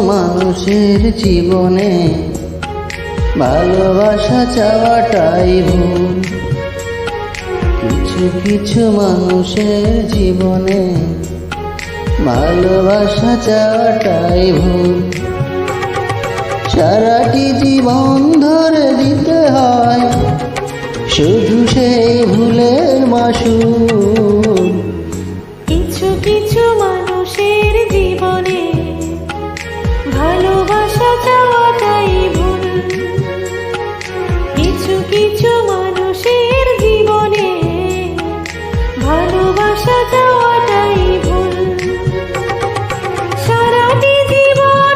মানুষের জীবনে ভালোবাসা চাওয়াটাই ভুল। কিছু কিছু মানুষের জীবনে ভালোবাসা চাওয়াটাই ভুল। সারাটি জীবন ধরে দিতে হয় শুধু সেই ভুলের মাসুল। কিছু কিছু মানুষের জীবনে ভালোবাসা চাওয়া